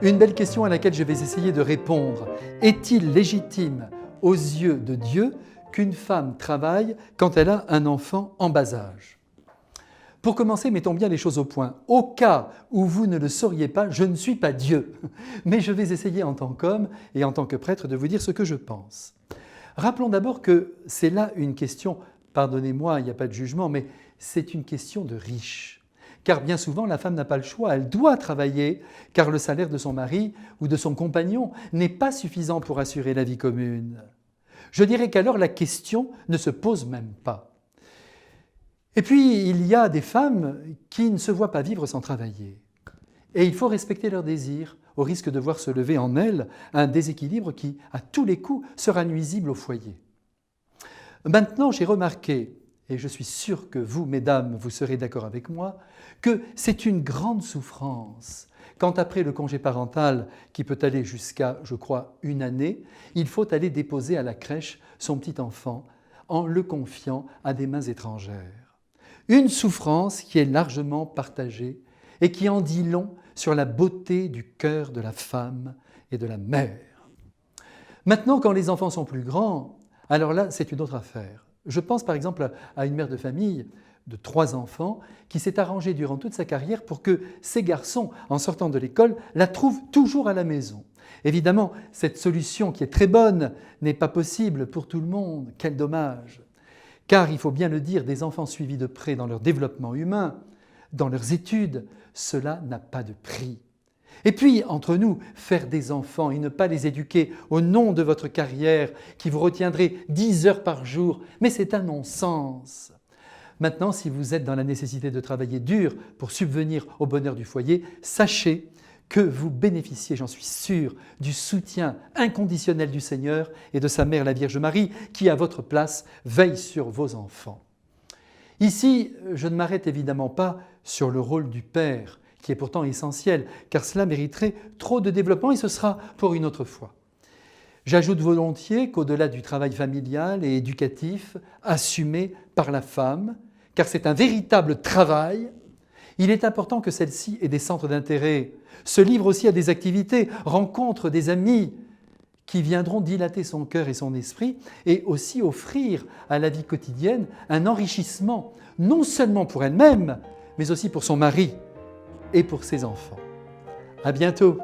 Une belle question à laquelle je vais essayer de répondre. Est-il légitime aux yeux de Dieu qu'une femme travaille quand elle a un enfant en bas âge? Pour commencer, mettons bien les choses au point. Au cas où vous ne le sauriez pas, je ne suis pas Dieu, mais je vais essayer en tant qu'homme et en tant que prêtre de vous dire ce que je pense. Rappelons d'abord que c'est là une question, pardonnez-moi, il n'y a pas de jugement, mais c'est une question de riche. Car bien souvent, la femme n'a pas le choix, elle doit travailler, car le salaire de son mari ou de son compagnon n'est pas suffisant pour assurer la vie commune. Je dirais qu'alors la question ne se pose même pas. Et puis, il y a des femmes qui ne se voient pas vivre sans travailler. Et il faut respecter leurs désirs, au risque de voir se lever en elles un déséquilibre qui, à tous les coups, sera nuisible au foyer. Maintenant, j'ai remarqué, et je suis sûr que vous, mesdames, vous serez d'accord avec moi, que c'est une grande souffrance quand après le congé parental, qui peut aller jusqu'à, je crois, 1 année, il faut aller déposer à la crèche son petit enfant en le confiant à des mains étrangères. Une souffrance qui est largement partagée et qui en dit long sur la beauté du cœur de la femme et de la mère. Maintenant, quand les enfants sont plus grands, alors là, c'est une autre affaire. Je pense par exemple à une mère de famille de 3 enfants qui s'est arrangée durant toute sa carrière pour que ses garçons, en sortant de l'école, la trouvent toujours à la maison. Évidemment, cette solution qui est très bonne n'est pas possible pour tout le monde. Quel dommage! Car, il faut bien le dire, des enfants suivis de près dans leur développement humain, dans leurs études, cela n'a pas de prix. Et puis, entre nous, faire des enfants et ne pas les éduquer au nom de votre carrière qui vous retiendrait 10 heures par jour, mais c'est un non-sens. Maintenant, si vous êtes dans la nécessité de travailler dur pour subvenir au bonheur du foyer, sachez que vous bénéficiez, j'en suis sûr, du soutien inconditionnel du Seigneur et de sa mère, la Vierge Marie, qui, à votre place, veille sur vos enfants. Ici, je ne m'arrête évidemment pas sur le rôle du père, qui est pourtant essentiel, car cela mériterait trop de développement et ce sera pour une autre fois. J'ajoute volontiers qu'au-delà du travail familial et éducatif assumé par la femme, car c'est un véritable travail, il est important que celle-ci ait des centres d'intérêt, se livre aussi à des activités, rencontre des amis qui viendront dilater son cœur et son esprit et aussi offrir à la vie quotidienne un enrichissement, non seulement pour elle-même, mais aussi pour son mari et pour ses enfants. À bientôt!